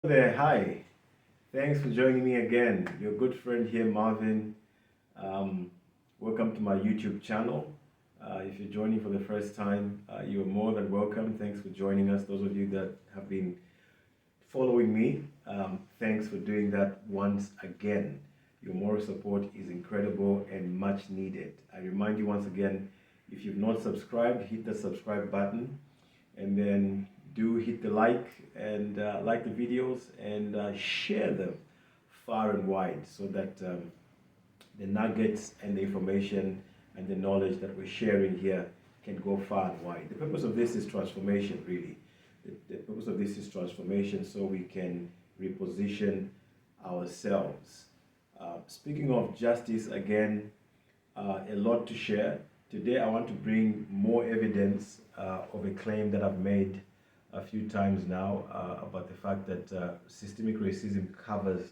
There, hi. Thanks for joining me again. Your good friend here, Marvin. Um, Welcome to my YouTube channel. If you're joining for the first time, you're more than welcome. Thanks for joining us. Those of you that have been following me, thanks for doing that once again. Your moral support is incredible and much needed. I remind you once again, if you've not subscribed, hit the subscribe button and then do hit the like and like the videos and share them far and wide so that the nuggets and the information and the knowledge that we're sharing here can go far and wide. The purpose of this is transformation, really. The purpose of this is transformation so we can reposition ourselves. Speaking of justice, again, a lot to share. Today I want to bring more evidence of a claim that I've made a few times now about the fact that systemic racism covers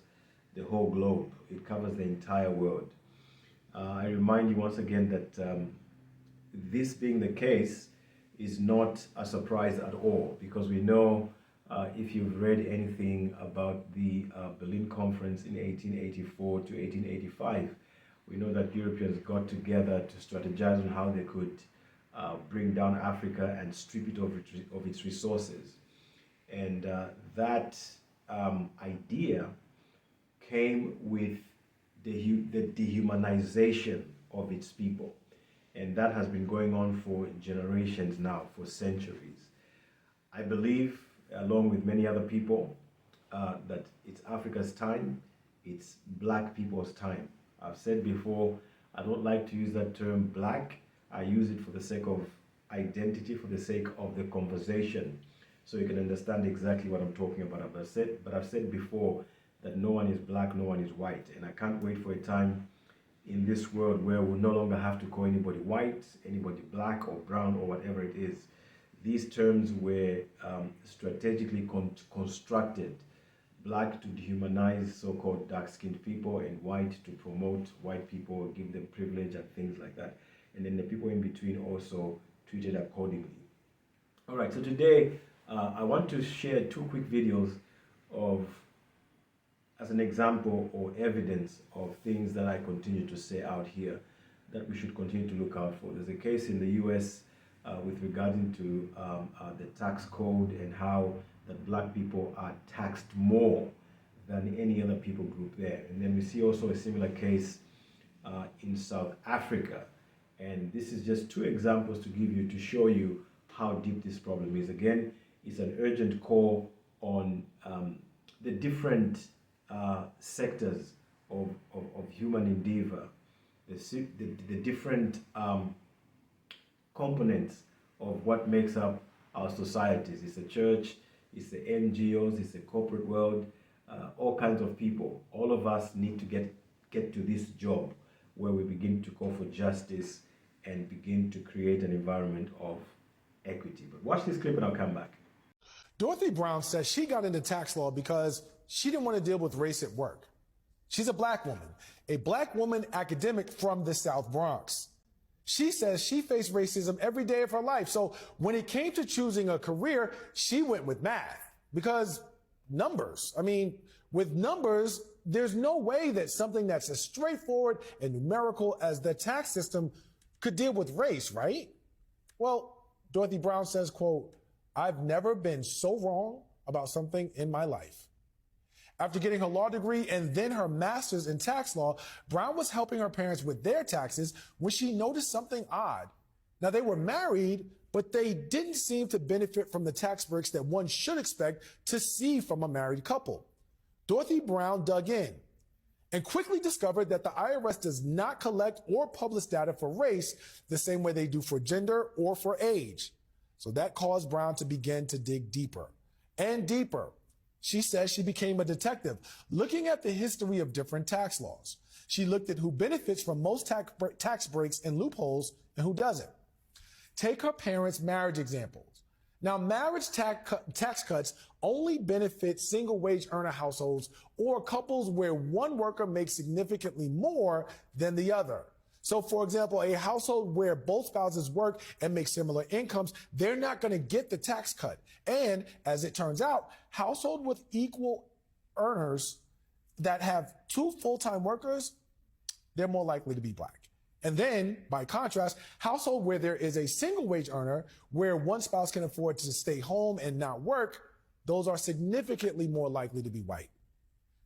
the whole globe. It covers the entire world. I remind you once again that this being the case is not a surprise at all, because we know, if you've read anything about the Berlin Conference in 1884 to 1885, we know that Europeans got together to strategize on how they could bring down Africa and strip it of its resources. And that idea came with the dehumanization of its people. And that has been going on for generations now, for centuries. I believe, along with many other people, that it's Africa's time, it's black people's time. I've said before, I don't like to use that term black. I use it for the sake of identity, for the sake of the conversation, so you can understand exactly what I'm talking about. But I've said before that no one is black, no one is white, and I can't wait for a time in this world where we'll no longer have to call anybody white, anybody black or brown or whatever it is. These terms were strategically constructed: black to dehumanize so-called dark-skinned people, and white to promote white people, give them privilege and things like that. And then the people in between also treated accordingly. All right, so today I want to share two quick videos of, as an example or evidence of things that I continue to say out here that we should continue to look out for. There's a case in the US with regarding to the tax code and how that black people are taxed more than any other people group there. And then we see also a similar case in South Africa. And this is just two examples to give you, to show you how deep this problem is. Again, it's an urgent call on the different sectors of human endeavor, the different components of what makes up our societies. It's the church, it's the NGOs, it's the corporate world, all kinds of people. All of us need to get to this job where we begin to call for justice and begin to create an environment of equity. But watch this clip and I'll come back. Dorothy Brown says she got into tax law because she didn't want to deal with race at work. She's a black woman academic from the South Bronx. She says she faced racism every day of her life. So when it came to choosing a career, she went with math, because numbers. I mean, with numbers, there's no way that something that's as straightforward and numerical as the tax system could deal with race, right? Well, Dorothy Brown says, quote, "I've never been so wrong about something in my life." After getting her law degree and then her master's in tax law, Brown was helping her parents with their taxes when she noticed something odd. Now, they were married, but they didn't seem to benefit from the tax breaks that one should expect to see from a married couple. Dorothy Brown dug in and quickly discovered that the IRS does not collect or publish data for race the same way they do for gender or for age. So that caused Brown to begin to dig deeper and deeper. She says she became a detective, looking at the history of different tax laws. She looked at who benefits from most tax breaks and loopholes and who doesn't. Take her parents' marriage examples. Now, marriage tax cuts only benefit single wage earner households or couples where one worker makes significantly more than the other. So, for example, a household where both spouses work and make similar incomes, they're not going to get the tax cut. And as it turns out, household with equal earners that have two full-time workers, they're more likely to be black. And then, by contrast, household where there is a single wage earner, where one spouse can afford to stay home and not work, those are significantly more likely to be white.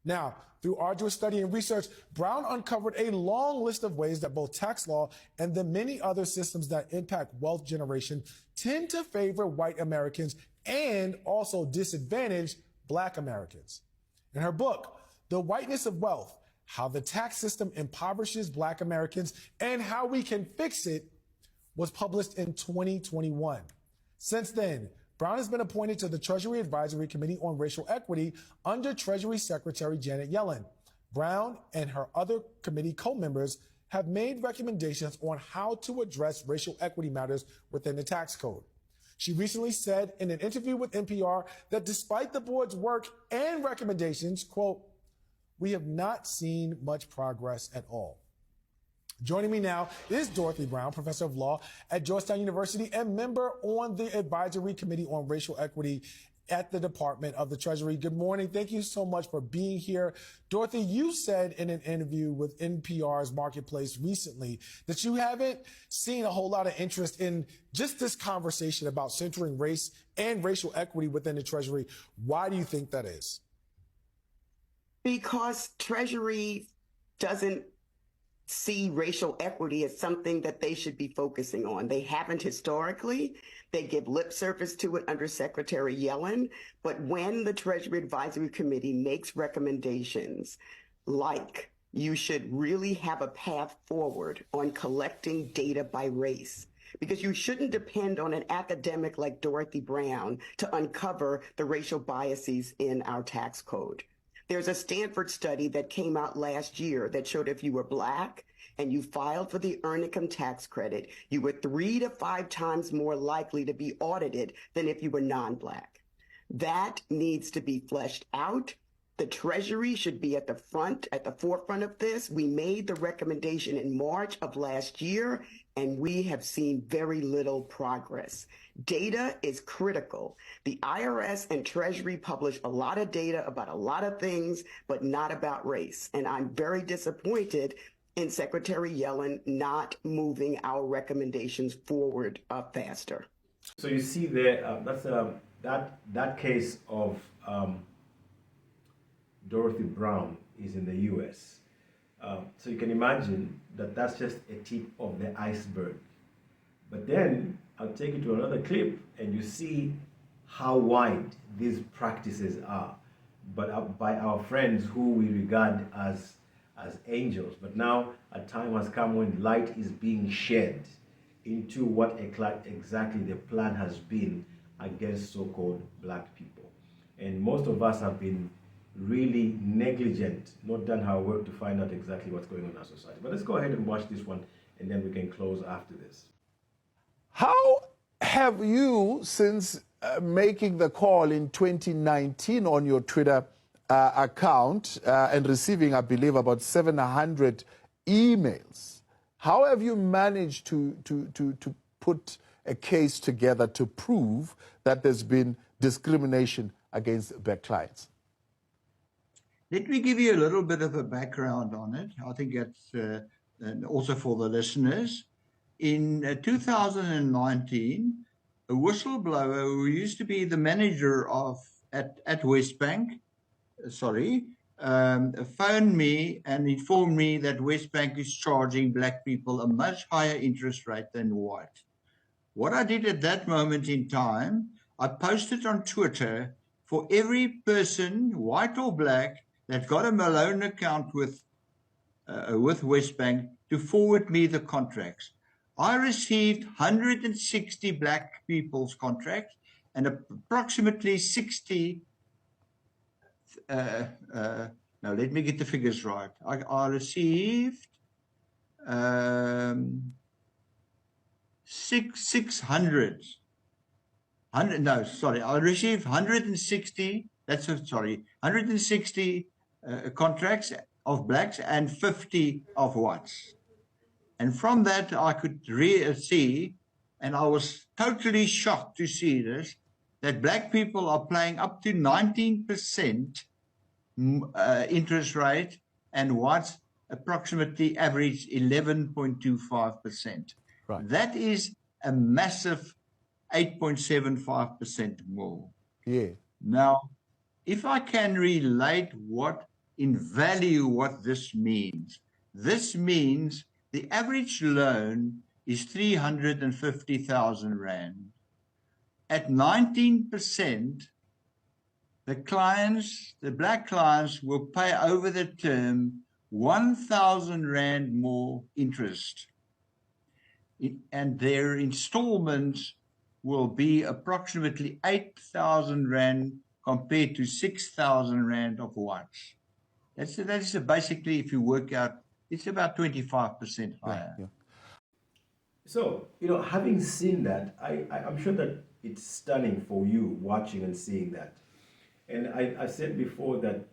Now, through arduous study and research, Brown uncovered a long list of ways that both tax law and the many other systems that impact wealth generation tend to favor white Americans and also disadvantage black Americans. In her book, The Whiteness of Wealth, How the Tax System Impoverishes Black Americans and How We Can Fix It, was published in 2021. Since then, Brown has been appointed to the Treasury Advisory Committee on Racial Equity under Treasury Secretary Janet Yellen. Brown and her other committee co-members have made recommendations on how to address racial equity matters within the tax code. She recently said in an interview with NPR that despite the board's work and recommendations, quote, "We have not seen much progress at all." Joining me now is Dorothy Brown, professor of law at Georgetown University and member on the Advisory Committee on Racial Equity at the Department of the Treasury. Good morning. Thank you so much for being here. Dorothy, you said in an interview with NPR's Marketplace recently that you haven't seen a whole lot of interest in just this conversation about centering race and racial equity within the Treasury. Why do you think that is? Because Treasury doesn't see racial equity as something that they should be focusing on. They haven't historically. They give lip service to it under Secretary Yellen. But when the Treasury Advisory Committee makes recommendations like you should really have a path forward on collecting data by race, because you shouldn't depend on an academic like Dorothy Brown to uncover the racial biases in our tax code. There's a Stanford study that came out last year that showed if you were Black and you filed for the Earned Income Tax Credit, you were 3 to 5 times more likely to be audited than if you were non-Black. That needs to be fleshed out. The Treasury should be at the forefront of this. We made the recommendation in March of last year, and we have seen very little progress. Data is critical. The IRS and Treasury publish a lot of data about a lot of things, but not about race. And I'm very disappointed in Secretary Yellen not moving our recommendations forward faster. So you see there, that case of Dorothy Brown is in the U.S. So you can imagine that that's just a tip of the iceberg. But then I'll take you to another clip and you see how wide these practices are, but by our friends who we regard as angels. But now a time has come when light is being shed into what exactly the plan has been against so-called black people. And most of us have been really negligent, not done our work to find out exactly what's going on in our society. But let's go ahead and watch this one, and then we can close after this. How have you, since making the call in 2019 on your Twitter account and receiving, I believe, about 700 emails, how have you managed to put a case together to prove that there's been discrimination against black clients? Let me give you a little bit of a background on it. I think it's also for the listeners. In 2019, a whistleblower who used to be the manager at Westbank, phoned me and informed me that Westbank is charging black people a much higher interest rate than white. What I did at that moment in time, I posted on Twitter for every person, white or black, that got a Malone account with Westbank to forward me the contracts. I received 160 black people's contracts and approximately 60. Now let me get the figures right. I received 600. I received 160. 160 contracts of blacks and 50 of whites. And from that, I could see, and I was totally shocked to see this, that black people are paying up to 19% interest rate, and whites approximately average 11.25%. Right. That is a massive 8.75% more. Yeah. Now, if I can relate what this means the average loan is 350,000 Rand. At 19%, the black clients will pay over the term 1,000 Rand more interest. And their installments will be approximately 8,000 Rand compared to 6,000 Rand of whites. That's basically, if you work out, it's about 25% higher. Yeah. So, having seen that, I'm sure that it's stunning for you watching and seeing that. And I said before that,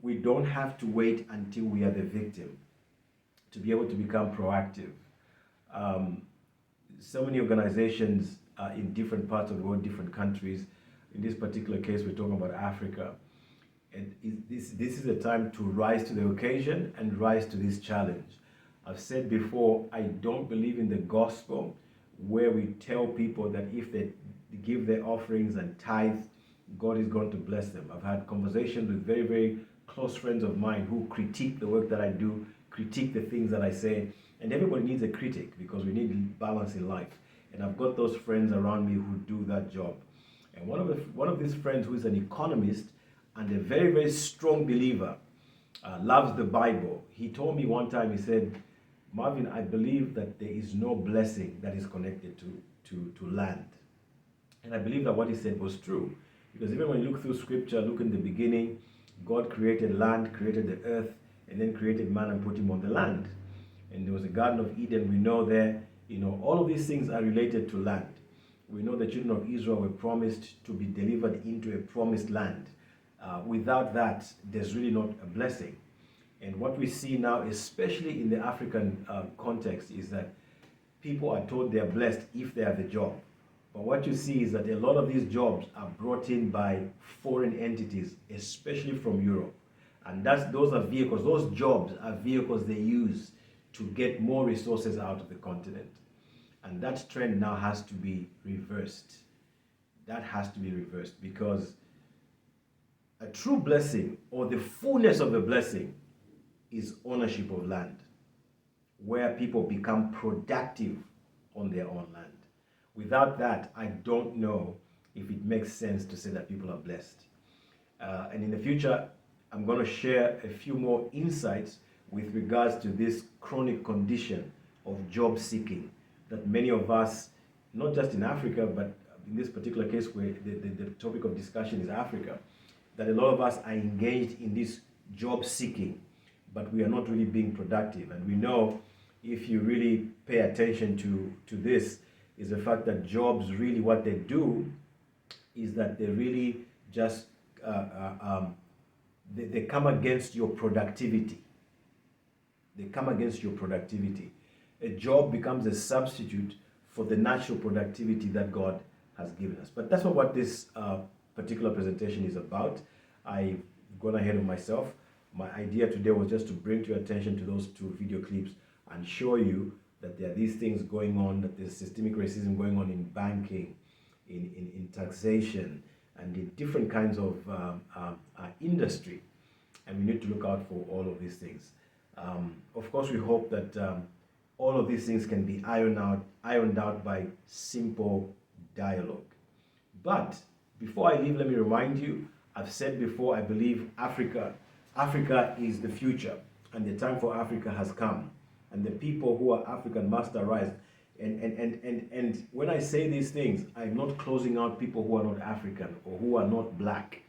we don't have to wait until we are the victim to be able to become proactive. So many organizations in different parts of the world, different countries. In this particular case, we're talking about Africa. And this is a time to rise to the occasion and rise to this challenge. I've said before, I don't believe in the gospel where we tell people that if they give their offerings and tithe, God is going to bless them. I've had conversations with very, very close friends of mine who critique the work that I do, critique the things that I say, and everybody needs a critic because we need balance in life. And I've got those friends around me who do that job. And one of these friends, who is an economist and a very, very strong believer, loves the Bible. He told me one time, he said, Marvin, I believe that there is no blessing that is connected to land. And I believe that what he said was true. Because even when you look through scripture, look in the beginning, God created land, created the earth, and then created man and put him on the land. And there was a Garden of Eden, we know there, all of these things are related to land. We know the children of Israel were promised to be delivered into a promised land. Without that, there's really not a blessing. And what we see now, especially in the African context, is that people are told they are blessed if they have a job. But what you see is that a lot of these jobs are brought in by foreign entities, especially from Europe. And those are vehicles, those jobs are vehicles they use to get more resources out of the continent. And that trend now has to be reversed. That has to be reversed, because a true blessing, or the fullness of a blessing, is ownership of land, where people become productive on their own land. Without that, I don't know if it makes sense to say that people are blessed. And in the future, I'm going to share a few more insights with regards to this chronic condition of job seeking that many of us, not just in Africa, but in this particular case where the topic of discussion is Africa, that a lot of us are engaged in this job seeking, but we are not really being productive. And we know, if you really pay attention to this, is the fact that jobs, really what they do is that they really just they come against your productivity. They come against your productivity. A job becomes a substitute for the natural productivity that God has given us. But that's not what this particular presentation is about. I've gone ahead of myself. My idea today was just to bring to your attention to those two video clips and show you that there are these things going on, that there's systemic racism going on in banking, in taxation, and in different kinds of industry. And we need to look out for all of these things. Of course, we hope that all of these things can be ironed out by simple dialogue. But before I leave, let me remind you, I've said before, I believe Africa is the future, and the time for Africa has come. And the people who are African must arise. And when I say these things, I'm not closing out people who are not African or who are not black.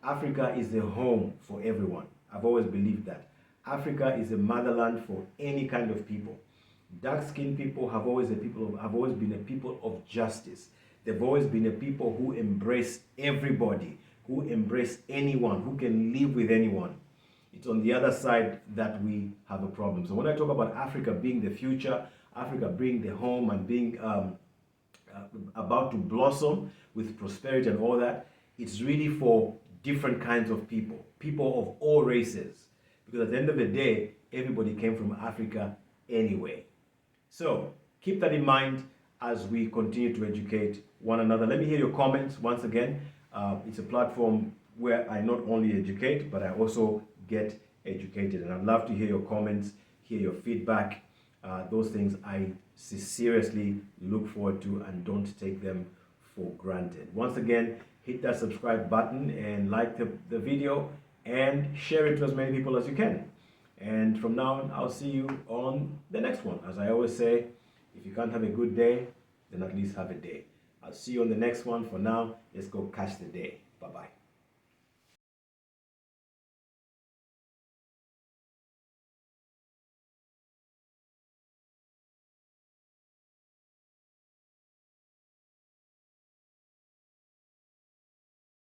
Africa is the home for everyone. I've always believed that. Africa is a motherland for any kind of people. Dark-skinned people have always been a people of justice. They've always been a people who embrace everybody, who embrace anyone, who can live with anyone. It's on the other side that we have a problem. So when I talk about Africa being the future, Africa being the home and being about to blossom with prosperity and all that, it's really for different kinds of people, people of all races. Because at the end of the day, everybody came from Africa anyway. So keep that in mind as we continue to educate one another. Let me hear your comments once again. It's a platform where I not only educate, but I also get educated. And I'd love to hear your comments, hear your feedback. Those things I seriously look forward to and don't take them for granted. Once again, hit that subscribe button and like the video and share it to as many people as you can. And from now on, I'll see you on the next one. As I always say, if you can't have a good day, then at least have a day. I'll see you on the next one. For now, let's go catch the day. Bye-bye.